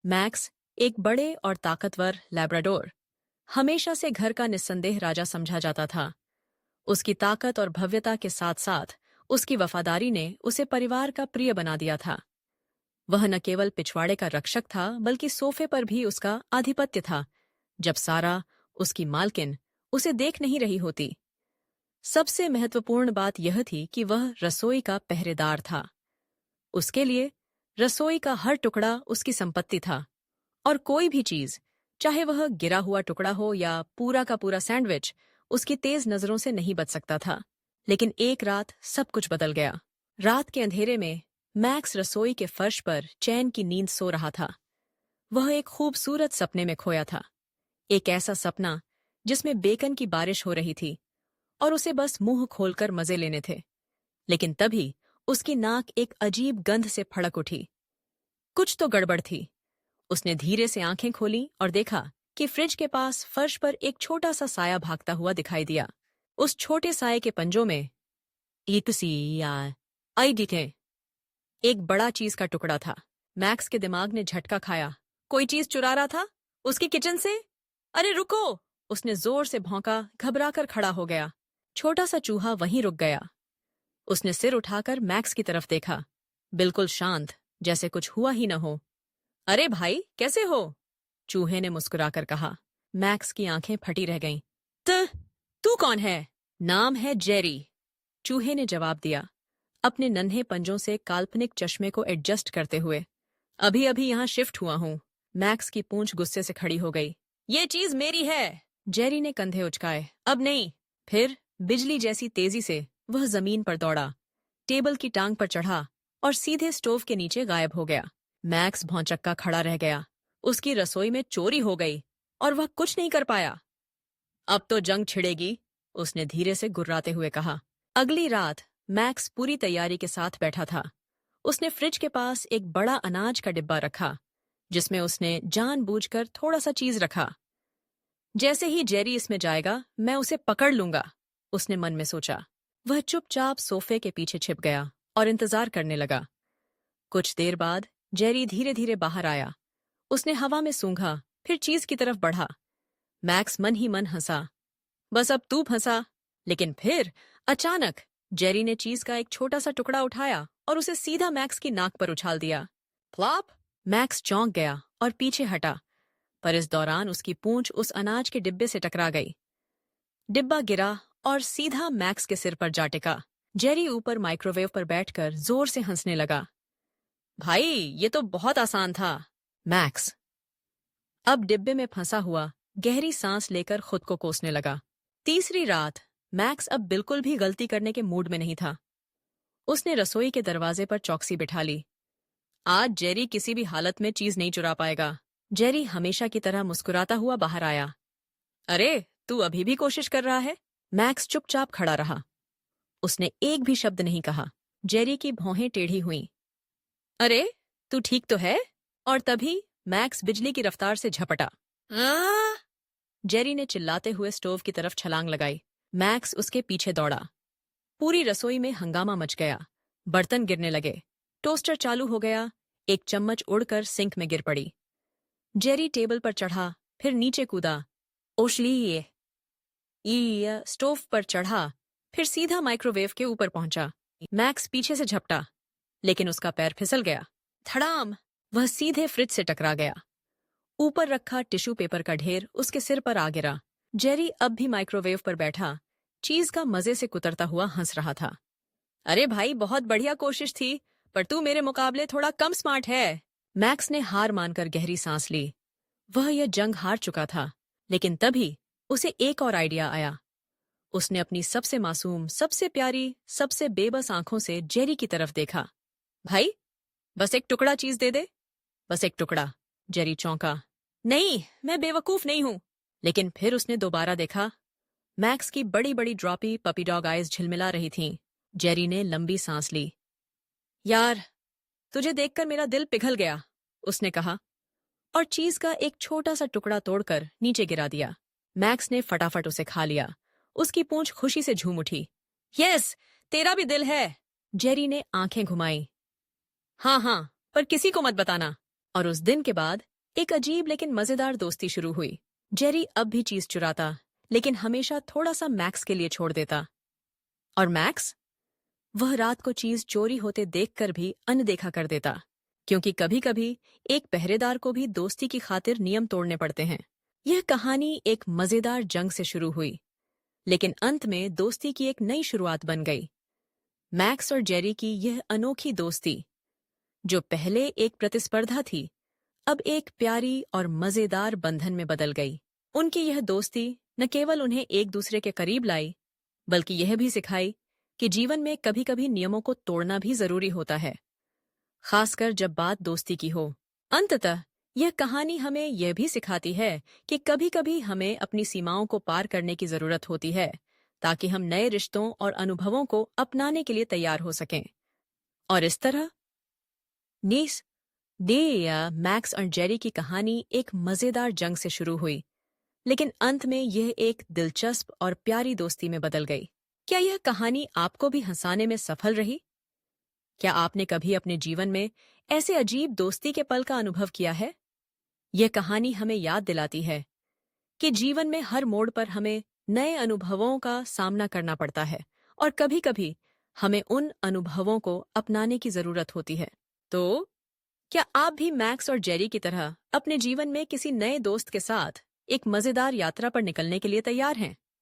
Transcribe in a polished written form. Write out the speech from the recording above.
Max एक बड़े और ताकतवर लैब्राडोर हमेशा से घर का निस्संदेह राजा समझा जाता था। उसकी ताकत और भव्यता के साथ साथ उसकी वफादारी ने उसे परिवार का प्रिय बना दिया था। वह न केवल पिछवाड़े का रक्षक था बल्कि सोफे पर भी उसका आधिपत्य था जब सारा, उसकी मालकिन, उसे देख नहीं रही होती। सबसे महत्वपूर्ण बात यह थी कि वह रसोई का पहरेदार था। उसके लिए रसोई का हर टुकड़ा उसकी संपत्ति था और कोई भी चीज, चाहे वह गिरा हुआ टुकड़ा हो या पूरा का पूरा सैंडविच, उसकी तेज नजरों से नहीं बच सकता था। लेकिन एक रात सब कुछ बदल गया। रात के अंधेरे में मैक्स रसोई के फर्श पर चैन की नींद सो रहा था। वह एक खूबसूरत सपने में खोया था। एक ऐसा सपना जिसमें बेकन की बारिश हो रही थी और उसे बस मुंह खोलकर मजे लेने थे। लेकिन तभी उसकी नाक एक अजीब गंध से फड़क उठी। कुछ तो गड़बड़ थी। उसने धीरे से आंखें खोलीं और देखा कि फ्रिज के पास फर्श पर एक छोटा सा साया भागता हुआ दिखाई दिया। उस छोटे साये के पंजों में एक सी या आई दिखे। एक बड़ा चीज का टुकड़ा था। मैक्स के दिमाग ने झटका खाया। कोई चीज चुरा रहा था उसकी किचन से। अरे रुको! उसने जोर से भौंका, घबराकर खड़ा हो गया। छोटा सा चूहा वहीं रुक गया। उसने सिर उठाकर मैक्स की तरफ देखा, बिल्कुल शांत, जैसे कुछ हुआ ही न हो। अरे भाई, कैसे हो? चूहे ने मुस्कुराकर कहा। मैक्स की आंखें फटी रह गईं। तू कौन है? नाम है जेरी, चूहे ने जवाब दिया, अपने नन्हे पंजों से काल्पनिक चश्मे को एडजस्ट करते हुए। अभी अभी यहां शिफ्ट हुआ हूं। मैक्स की पूंछ गुस्से से खड़ी हो गई। ये चीज मेरी है! जेरी ने कंधे उचकाए। अब नहीं। फिर बिजली जैसी तेजी से वह जमीन पर दौड़ा, टेबल की टांग पर चढ़ा और सीधे स्टोव के नीचे गायब हो गया। मैक्स भौंचक्का खड़ा रह गया। उसकी रसोई में चोरी हो गई और वह कुछ नहीं कर पाया। अब तो जंग छिड़ेगी, उसने धीरे से गुर्राते हुए कहा। अगली रात मैक्स पूरी तैयारी के साथ बैठा था। उसने फ्रिज के पास एक बड़ा अनाज का डिब्बा रखा जिसमें उसने जानबूझकर थोड़ा सा चीज रखा। जैसे ही जेरी इसमें जाएगा मैं उसे पकड़ लूंगा, उसने मन में सोचा। वह चुपचाप सोफे के पीछे छिप गया और इंतजार करने लगा। कुछ देर बाद जेरी धीरे धीरे बाहर आया। उसने हवा में सूंघा, फिर चीज की तरफ बढ़ा। मैक्स मन ही मन हंसा। बस अब तू फंसा। लेकिन फिर अचानक जेरी ने चीज का एक छोटा सा टुकड़ा उठाया और उसे सीधा मैक्स की नाक पर उछाल दिया। फ्लॉप! मैक्स चौंक गया और पीछे हटा, पर इस दौरान उसकी पूंछ उस अनाज के डिब्बे से टकरा गई। डिब्बा गिरा और सीधा मैक्स के सिर पर जा टिका। जेरी ऊपर माइक्रोवेव पर बैठकर जोर से हंसने लगा। भाई, ये तो बहुत आसान था। मैक्स अब डिब्बे में फंसा हुआ गहरी सांस लेकर खुद को कोसने लगा। तीसरी रात मैक्स अब बिल्कुल भी गलती करने के मूड में नहीं था। उसने रसोई के दरवाजे पर चौकसी बिठा ली। आज जेरी किसी भी हालत में चीज नहीं चुरा पाएगा। जेरी हमेशा की तरह मुस्कुराता हुआ बाहर आया। अरे, तू अभी भी कोशिश कर रहा है? मैक्स चुपचाप खड़ा रहा। उसने एक भी शब्द नहीं कहा। जेरी की भौहें टेढ़ी हुईं। अरे, तू ठीक तो है? और तभी मैक्स बिजली की रफ्तार से झपटा। आ! जेरी ने चिल्लाते हुए स्टोव की तरफ छलांग लगाई। मैक्स उसके पीछे दौड़ा। पूरी रसोई में हंगामा मच गया। बर्तन गिरने लगे, टोस्टर चालू हो गया, एक चम्मच उड़कर सिंक में गिर पड़ी। जेरी टेबल पर चढ़ा, फिर नीचे कूदा। ओशली स्टोव पर चढ़ा, फिर सीधा माइक्रोवेव के ऊपर पहुंचा। मैक्स पीछे से झपटा, लेकिन उसका पैर फिसल गया। धड़ाम! वह सीधे फ्रिज से टकरा गया। ऊपर रखा टिश्यू पेपर का ढेर उसके सिर पर आ गिरा। जेरी अब भी माइक्रोवेव पर बैठा चीज का मजे से कुतरता हुआ हंस रहा था। अरे भाई, बहुत बढ़िया कोशिश थी, पर तू मेरे मुकाबले थोड़ा कम स्मार्ट है। मैक्स ने हार मानकर गहरी सांस ली। वह यह जंग हार चुका था, लेकिन तभी उसे एक और आइडिया आया। उसने अपनी सबसे मासूम, सबसे प्यारी, सबसे बेबस आंखों से जेरी की तरफ देखा। भाई, बस एक टुकड़ा चीज दे दे, बस एक टुकड़ा। जेरी चौंका। नहीं, मैं बेवकूफ नहीं हूं। लेकिन फिर उसने दोबारा देखा। मैक्स की बड़ी बड़ी ड्रॉपी पपी डॉग आइज झिलमिला रही थीं। जेरी ने लंबी सांस ली। यार, तुझे देखकर मेरा दिल पिघल गया, उसने कहा, और चीज का एक छोटा सा टुकड़ा तोड़कर नीचे गिरा दिया। मैक्स ने फटाफट उसे खा लिया। उसकी पूंछ खुशी से झूम उठी। यस, तेरा भी दिल है। जेरी ने आंखें घुमाई। हाँ हाँ, पर किसी को मत बताना। और उस दिन के बाद एक अजीब लेकिन मजेदार दोस्ती शुरू हुई। जेरी अब भी चीज चुराता, लेकिन हमेशा थोड़ा सा मैक्स के लिए छोड़ देता। और मैक्स, वह रात को चीज चोरी होते देखकर भी अनदेखा कर देता, क्योंकि कभी कभी एक पहरेदार को भी दोस्ती की खातिर नियम तोड़ने पड़ते हैं। यह कहानी एक मजेदार जंग से शुरू हुई, लेकिन अंत में दोस्ती की एक नई शुरुआत बन गई। मैक्स और जेरी की यह अनोखी दोस्ती, जो पहले एक प्रतिस्पर्धा थी, अब एक प्यारी और मजेदार बंधन में बदल गई। उनकी यह दोस्ती न केवल उन्हें एक दूसरे के करीब लाई, बल्कि यह भी सिखाई कि जीवन में कभी कभी नियमों को तोड़ना भी जरूरी होता है, खासकर जब बात दोस्ती की हो। अंततः यह कहानी हमें यह भी सिखाती है कि कभी कभी हमें अपनी सीमाओं को पार करने की जरूरत होती है, ताकि हम नए रिश्तों और अनुभवों को अपनाने के लिए तैयार हो सकें। और इस तरह नीस डे या मैक्स और जेरी की कहानी एक मजेदार जंग से शुरू हुई, लेकिन अंत में यह एक दिलचस्प और प्यारी दोस्ती में बदल गई। क्या यह कहानी आपको भी हंसाने में सफल रही? क्या आपने कभी अपने जीवन में ऐसे अजीब दोस्ती के पल का अनुभव किया है? यह कहानी हमें याद दिलाती है कि जीवन में हर मोड़ पर हमें नए अनुभवों का सामना करना पड़ता है, और कभी-कभी हमें उन अनुभवों को अपनाने की जरूरत होती है। तो क्या आप भी मैक्स और जेरी की तरह अपने जीवन में किसी नए दोस्त के साथ एक मजेदार यात्रा पर निकलने के लिए तैयार हैं?